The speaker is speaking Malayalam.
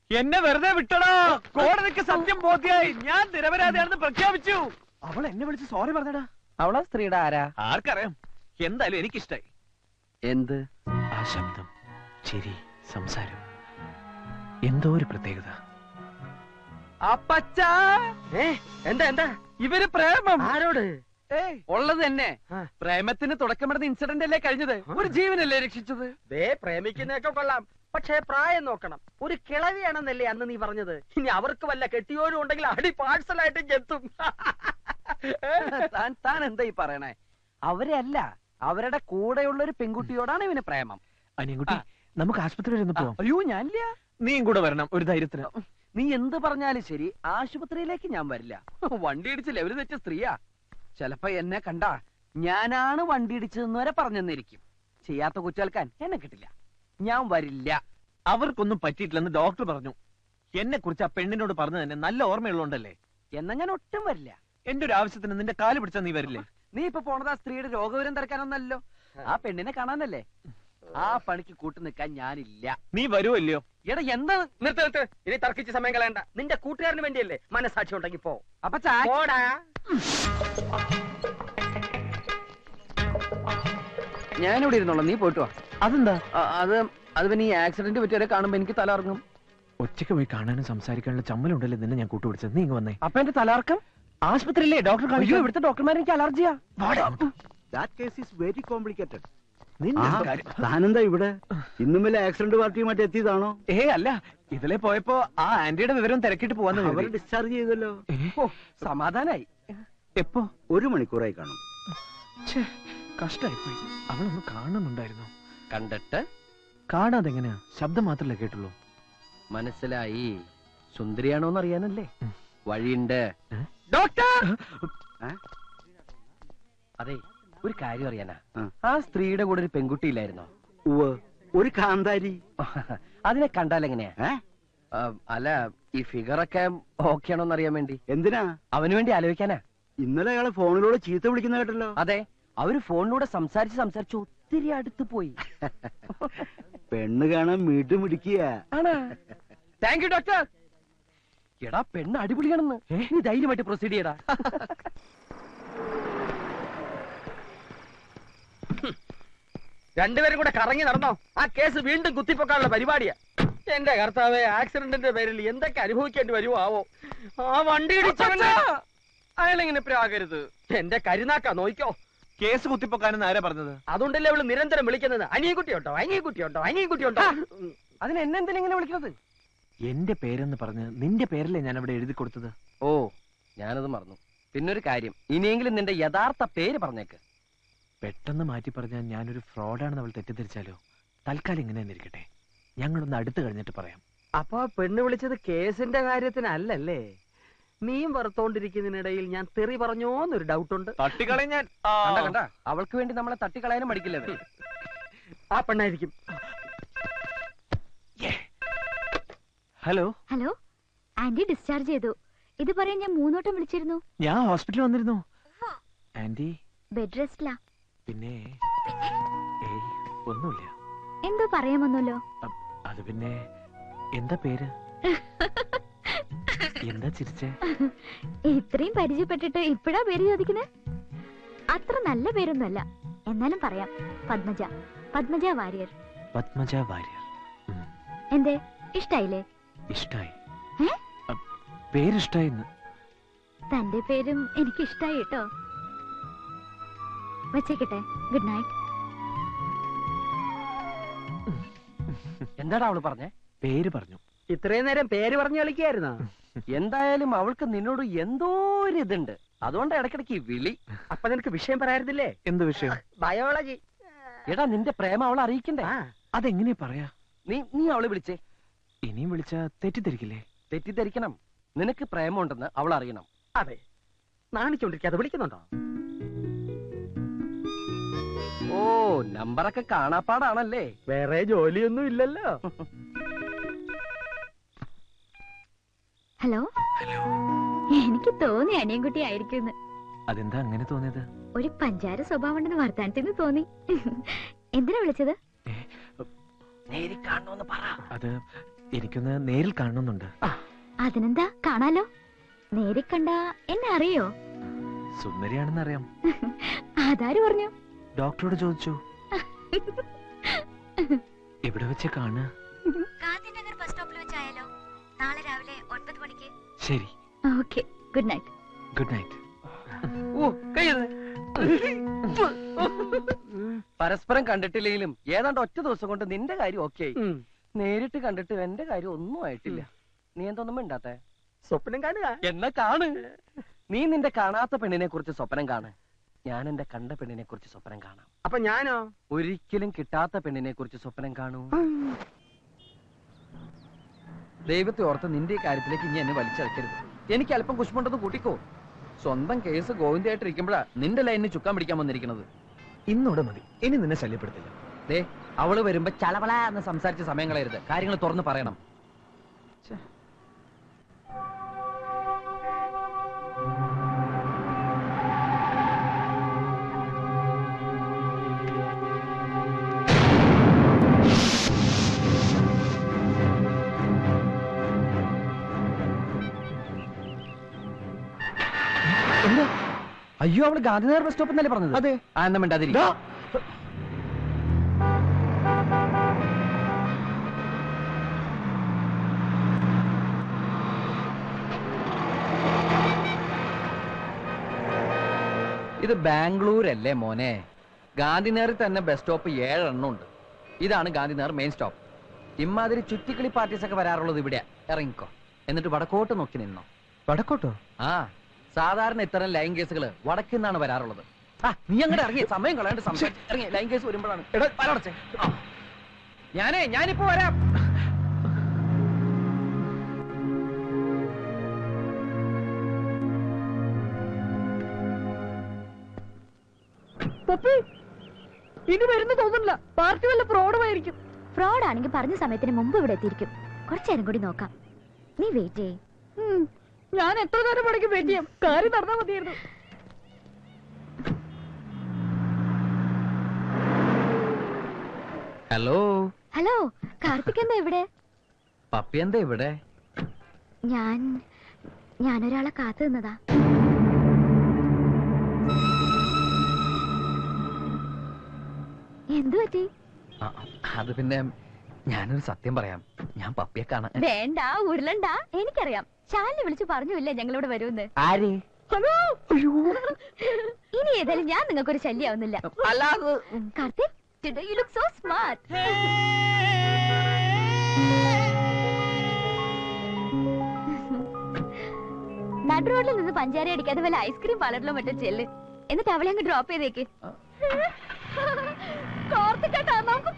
എന്നെ വെറുതെ വിട്ടടാ. കോടതിക്ക് സത്യം ബോധ്യായി. ഞാൻ നിരപരാധിയാണെന്ന് പ്രഖ്യാപിച്ചു. അവൾ എന്നെ വിളിച്ച് സോറി പറഞ്ഞടാ. അവളാ സ്ത്രീയുടെ ആരാ? ആർക്കറിയാം. എന്തായാലും എനിക്കിഷ്ടായി. എന്ത്? ആ ശബ്ദം, ചിരി, സംസാരം, എന്തോ ഒരു പ്രത്യേകത. അപ്പച്ചാ എന്താ എന്താ ഇവര് പ്രേമം? ആരോട്? ഉള്ളത് തന്നെ. പ്രേമത്തിന് തുടക്കമിടുന്ന ഇൻസിഡന്റ് അല്ലേ കഴിഞ്ഞത്? ഒരു ജീവനല്ലേ രക്ഷിച്ചത്? പ്രേമിക്കുന്നതൊക്കെ കൊള്ളാം, പക്ഷേ പ്രായം നോക്കണം. ഒരു കിളവിയാണെന്നല്ലേ അന്ന് നീ പറഞ്ഞത്? ഇനി അവർക്ക് വല്ല കെട്ടിയോരും ഉണ്ടെങ്കിൽ അടി പാഴ്സലായിട്ട് എത്തും. താൻ എന്താ ഈ പറയണേ? അവരെ അല്ല, അവരുടെ കൂടെയുള്ള ഒരു പെൺകുട്ടിയോടാണ് ഇവന് പ്രേമം. അനിയൻകുട്ടി, നമുക്ക് ആശുപത്രി വരെ ഒന്ന് പോവാം. അയ്യോ, ഞാനില്ല. നീയും കൂടെ വരണം ഒരു ധൈര്യത്തിന്. നീ എന്ത് പറഞ്ഞാലും ശരി, ആശുപത്രിയിലേക്ക് ഞാൻ വരില്ല. വണ്ടി ഇടിച്ച് ലെവല് തെറ്റ സ്ത്രീയാ. ചിലപ്പോ എന്നെ കണ്ടാ ഞാനാണ് വണ്ടി ഇടിച്ചതെന്ന് വരെ പറഞ്ഞെന്നിരിക്കും. ചെയ്യാത്ത കുറ്റേൽക്കാൻ എന്നെ കിട്ടില്ല. ഞാൻ വരില്ല. അവർക്കൊന്നും പറ്റിയിട്ടില്ലെന്ന് ഡോക്ടർ പറഞ്ഞു. എന്നെ കുറിച്ച് ആ പെണ്ണിനോട് പറഞ്ഞു തന്നെ നല്ല ഓർമ്മയുള്ളോണ്ടല്ലേ. എന്നാ ഞാൻ ഒട്ടും വരില്ല. എന്റെ ഒരു ആവശ്യത്തിന് നിന്റെ കാല് പിടിച്ചാ നീ വരില്ലേ? നീ ഇപ്പൊ പോണത് ആ സ്ത്രീയുടെ രോഗവിവരം തിരക്കാനൊന്നല്ലോ, ആ പെണ്ണിനെ കാണാനല്ലേ. ആ പണിക്ക് കൂട്ടു നിൽക്കാൻ ഞാനില്ല. നീ വരുമല്ലയോ? എടാ എന്താ? നിർത്ത്. ഇനി തർക്കിച്ച് സമയം കളയണ്ട. നിന്റെ കൂട്ടുകാരന് വേണ്ടിയല്ലേ. മനസാക്ഷി ഉണ്ടെങ്കിൽ പോ. അപ്പൊ ഞാനിവിടെ ഇരുന്നോളാം, നീ പോയിട്ട് വാ. അതെന്താ? അത് പിന്നെ ഈ ആക്സിഡന്റ് പറ്റിയവരെ കാണുമ്പോ എനിക്ക് തലർങ്ങും. ഒറ്റയ്ക്ക് പോയി കാണാനും സംസാരിക്കാനുള്ള ചമ്മലുണ്ടല്ലോ നിന്നെ ഞാൻ കൂട്ടുപിടിച്ചത്. നീ ഇങ്ങ് വന്നേ. അപ്പൊ എന്റെ തലർക്കം ആശുപത്രിയില്ലേ ഡോക്ടർ കാണിച്ചു? ഇവിടുത്തെ ഡോക്ടർമാരെ എനിക്ക് അലർജിയാ. താനെന്താ ഇവിടെ? ഇന്നും വല്ല ആക്സിഡന്റ് പാർട്ടിയുമായിട്ട് എത്തിയതാണോ? അല്ല, ഇതിലെ പോയപ്പോ ആ ആന്റിയുടെ വിവരം തിരക്കിട്ട് പോവാന്ന്. അവരെ ഡിസ്ചാർജ് ചെയ്തല്ലോ. സമാധാനായി. എപ്പോ? 1 മണിക്കൂറായി കാണും. കഷ്ടായിപ്പോയി. അവളൊന്ന് കാണുന്നുണ്ടായിരുന്നു. കണ്ടിട്ട് കാണാതെ എങ്ങനെയാ? ശബ്ദം മാത്രല്ലേ കേട്ടുള്ളൂ. മനസ്സിലായി. സുന്ദരിയാണോന്ന് അറിയാനല്ലേ. വഴിയുണ്ട്. ഡോക്ടർ, അതെ, ഒരു കാര്യം അറിയാനാ. ആ സ്ത്രീയുടെ കൂടെ ഒരു പെൺകുട്ടിയില്ലായിരുന്നോ? ഒരു കാന്താരി. അതിനെ കണ്ടാൽ എങ്ങനെയാ? അല്ല, ഈ ഫിഗറൊക്കെ ഓക്കെ ആണോന്ന് അറിയാൻ വേണ്ടി. എന്തിനാ? അവന് വേണ്ടി ആലോചിക്കാനാ. ഇന്നലെ അയാളെ ഫോണിലൂടെ ചീത്ത വിളിക്കുന്ന കേട്ടല്ലോ. അതെ, അവര് ഫോണിലൂടെ സംസാരിച്ച് ഒത്തിരി അടുത്ത് പോയി. പെണ്ണ് കാണാൻ വീണ്ടും പിടിക്കുക. Thank you doctor. എടാ, പെണ്ണ് അടിപൊളിയാണെന്ന്. നീ ധൈര്യമായിട്ട് പ്രൊസീഡ് ചെയ്യടാ. രണ്ടുപേരും കൂടെ കറങ്ങി നടന്നോ? ആ കേസ് വീണ്ടും കുത്തിപ്പൊക്കാനുള്ള പരിപാടിയാ. എന്റെ കർത്താവേ, ആക്സിഡന്റിന്റെ പേരിൽ എന്തൊക്കെ അനുഭവിക്കേണ്ടി വരുമോ ആവോ. ആ വണ്ടി ഇടിച്ചവന് അയാളെങ്ങനെ പ്രാകരുത്. എന്റെ കരുനാക്കാ, നോയിക്കോ. കേസ് കുത്തിപ്പൊക്കാനെന്ന് ആരാ പറഞ്ഞത്? അതുകൊണ്ടല്ലേ അവള് നിരന്തരം വിളിക്കുന്നത്. അനിയൻകുട്ടിയുണ്ടോ, അനിയൻകുട്ടിയുണ്ടോ, അനിയൻകുട്ടിയുണ്ടോ. അതിന് എന്നെന്തിനാ ഇങ്ങനെ വിളിക്കുന്നത്? എന്റെ പേരെന്ന് പറഞ്ഞ് നിന്റെ പേരല്ലേ ഞാൻ അവിടെ എഴുതി കൊടുത്തത്. ഓ, ഞാനത് മറന്നു. പിന്നൊരു കാര്യം, ഇനിയെങ്കിലും നിന്റെ യഥാർത്ഥ പേര് പറഞ്ഞേക്ക്. പെട്ടെന്ന് മാറ്റി പറഞ്ഞാൽ ഞാനൊരു ഫ്രോഡാണെന്ന് അവൾ തെറ്റിദ്ധരിച്ചാലോ? തൽക്കാലം ഇങ്ങനെ തന്നെ ഇരിക്കട്ടെ. ഞങ്ങളൊന്ന് അടുത്ത് കഴിഞ്ഞിട്ട് പറയാം. അപ്പൊ പെണ്ണ് വിളിച്ചത് കേസിന്റെ കാര്യത്തിനല്ലേ? നീയും വറുത്തോണ്ടിരിക്കുന്നതിനിടയിൽ ഞാൻ തെറി പറഞ്ഞോന്നൊരു ഡൗട്ടുണ്ട്. തട്ടിക്കളയും ഞാൻ. കണ്ട, അവൾക്ക് വേണ്ടി നമ്മളെ തട്ടിക്കളയാനും മടിക്കില്ലേ? ആ പെണ്ണായിരിക്കും. ഹലോ ഹലോ, ആന്റി ഡിസ്ചാർജ് ചെയ്തു. ഇത് പറയാൻ ഞാൻ 3 വട്ടം വിളിച്ചിരുന്നു. ഞാൻ ഹോസ്പിറ്റലിൽ വന്നിരുന്നു. ആന്റി ബെഡ് റെസ്റ്റിലാ. പിന്നെ ഒന്നുമില്ല. എന്തോ പറയാമൊന്നുമല്ലോ. അത് പിന്നെ എന്താ പേര്? എന്താ ചിരിച്ചേ? ഇത്രയും പരിചയപ്പെട്ടിട്ട് ഇപ്പഴാ പേര് ചോദിക്കുന്നേ? അത്ര നല്ല പേരൊന്നുമല്ല, എന്നാലും പറയാം. പത്മജ. പത്മജ വാര്യർ. പത്മജ വാര്യർ. എന്തേ, ഇഷ്ടായില്ലേ? ഇഷ്ടായി. പേരിഷ്ടായിന്ന്. തന്റെ പേരും എനിക്ക് ഇഷ്ടായി കേട്ടോ. വെച്ചേക്കട്ടെ. Good night. എന്താടാ അവള് പറഞ്ഞേ? പേര് പറഞ്ഞു. ഇത്രയും നേരം പേര് പറഞ്ഞു കളിക്കായിരുന്നോ? എന്തായാലും അവൾക്ക് നിന്നോട് എന്തോ ഒരു ഇതുണ്ട്. അതുകൊണ്ട് ഇടയ്ക്കിടയ്ക്ക് വിളി. അപ്പൊ നിനക്ക് വിഷയം പറയാറുന്നില്ലേ? എന്ത് വിഷയം? ബയോളജി. എടാ, നിന്റെ പ്രേമം അവളെ അറിയിക്കണ്ടേ? അതെങ്ങനെയാ പറയാ? നീ അവളെ വിളിച്ചേ. ഇനിയും വിളിച്ചാ തെറ്റിദ്ധരിക്കില്ലേ? തെറ്റിദ്ധരിക്കണം. നിനക്ക് പ്രേമമുണ്ടെന്ന് അവൾ അറിയണം. അതെ, നാണിച്ചോണ്ടിരിക്കാതെ വിളിക്കുന്നുണ്ടോ? ഓ, നമ്പറൊക്കെ കാണാപ്പാടാണല്ലേ. വേറെ ജോലിയൊന്നും ഇല്ലല്ലോ. ഹലോ. എനിക്ക് തോന്നി അനിയൻകുട്ടി ആയിരിക്കും. അതെന്താ അങ്ങനെ തോന്നിയത്? ഒരു പഞ്ചാര സ്വഭാവം ഉണ്ടെന്ന് വർത്താനത്തിന് തോന്നി. എന്തിനാ വിളിച്ചത്? നേരി കാണണോന്ന് പറ. അത് എനിക്കൊന്ന് നേരിൽ കാണണമെന്നുണ്ട്. അതിനെന്താ, കാണാലോ. നേരെ കണ്ട എന്നെ അറിയോ? സുന്ദരിയാണെന്ന് അറിയാം. അതാര് പറഞ്ഞു? ഡോക്ടറോട് ചോദിച്ചു. എവിടെ വെച്ച് കാണുക? ഗാന്ധിനഗർ ബസ് സ്റ്റോപ്പിൽ വെച്ചായാലോ? നാളെ രാവിലെ 9 മണിക്ക്. ശരി. Okay, good night. Good night. ഓ കയ്യത് പരസ്പരം കണ്ടിട്ടില്ലെങ്കിലും ഏതാണ്ട് ഒറ്റ ദിവസം കൊണ്ട് നിന്റെ കാര്യം ഓക്കെ ആയി. നേരിട്ട് കണ്ടിട്ട് എന്റെ കാര്യം ഒന്നും ആയിട്ടില്ല. നീ എന്തൊന്നും മിണ്ടാത്തെ? സ്വപ്നം കാണുക. എന്നാ കാണ്. നീ നിന്റെ കാണാത്ത പെണ്ണിനെ കുറിച്ച് സ്വപ്നം കാണ്. ഞാൻ എന്റെ കണ്ട പെണ്ണിനെ കുറിച്ച് സ്വപ്നം കാണാം. അപ്പൊ ഞാനോ? ഒരിക്കലും കിട്ടാത്ത പെണ്ണിനെ കുറിച്ച് സ്വപ്നം കാണൂ. ദൈവത്തെ ഓർത്ത് നിന്റെ ഈ കാര്യത്തിലേക്ക് ഇനി എന്നെ വലിച്ചടക്കരുത്. എനിക്ക് അല്പം കുശുമുണ്ടെന്ന് കൂട്ടിക്കോ. സ്വന്തം കേസ് ഗോവിന്ദയായിട്ടിരിക്കുമ്പോഴാ നിന്റെ ലൈനിന് ചുക്കാൻ പിടിക്കാൻ വന്നിരിക്കുന്നത്. ഇന്നോടെ മതി. ഇനി നിന്നെ ശല്യപ്പെടുത്തില്ല. ദേ അവള് വരുമ്പോ ചളവള എന്ന് സംസാരിച്ച സമയം കളയരുത്. കാര്യങ്ങൾ തുറന്ന് പറയണം. അയ്യോ, അവള് ഗാന്ധിനഗർ ബസ് സ്റ്റോപ്പ് എന്നല്ലേ പറഞ്ഞത്? അതെ. ആ എന്നാ മിണ്ടാതിരി. ഇത് ബാംഗ്ലൂരല്ലേ മോനെ? ഗാന്ധിനഗറിൽ തന്നെ ബസ് സ്റ്റോപ്പ് 7 എണ്ണം ഉണ്ട്. ഇതാണ് ഗാന്ധിനഗർ മെയിൻ സ്റ്റോപ്പ്. ഇമാതിരി ചുറ്റിക്കളി പാർട്ടീസ് ഒക്കെ വരാറുള്ളത് ഇവിടെ. ഇറങ്ങിക്കോ, എന്നിട്ട് വടക്കോട്ട് നോക്കി നിന്നോ. വടക്കോട്ടോ? ആ, സാധാരണ ഇത്തരം ലൈൻ കേസുകൾ വടക്കുന്നാണ് വരാറുള്ളത്. നീ അങ്ങോട്ട് ഇറങ്ങി, സമയം കളയാണ്ട് ഇറങ്ങി. ലൈൻ കേസ് വരുമ്പോഴാണ്. ഞാനിപ്പോ വരാം. ഇനി വരുന്ന തോന്നുന്നില്ല. പാർട്ടി വല്ല ഫ്രോഡുമായിരിക്കും. ഫ്രോഡ് ആണെങ്കിൽ പറഞ്ഞ സമയത്തിന് മുമ്പ് ഇവിടെ എത്തിയിരിക്കും. കുറച്ചേരം കൂടി നോക്കാം. നീ വെയിറ്റ് ചെയ്യ്. ഞാൻ എത്ര നേരം പണിക്ക് വെയിറ്റ് ചെയ്യാം. കാര്യം നടന്നാ മതിയായിരുന്നു. ഹലോ. ഹലോ, കാർത്തിക് എന്താ ഇവിടെ? പപ്പി എന്താ ഇവിടെ? ഞാനൊരാളെ കാത്തു നിന്നതാ. എന്തു പറ്റി? അത് പിന്നെ ഞാനൊരു സത്യം പറയാം. ഞാൻ പപ്പിയെ കാണാൻ. വേണ്ട, ഉരുളണ്ട. എനിക്കറിയാം. ശാലിനെ വിളിച്ചു പറഞ്ഞില്ലേ ഞങ്ങളിവിടെ വരുമെന്ന്. ആര്? ഇനി ഏതായാലും ഞാൻ നിങ്ങൾക്കൊരു ശല്യാവുന്നില്ല. അല്ലാതെ Karthik, today you look so smart. നടു റോഡിൽ നിന്ന് പഞ്ചാര അടിക്കാതെ വല്ല ഐസ്ക്രീം പാർലറിലോ മറ്റോ ചെല്ല്. എന്നിട്ട് അവളെ അങ്ങ് ഡ്രോപ്പ് ചെയ്തേക്ക്. കാർത്തിക്, നമുക്ക്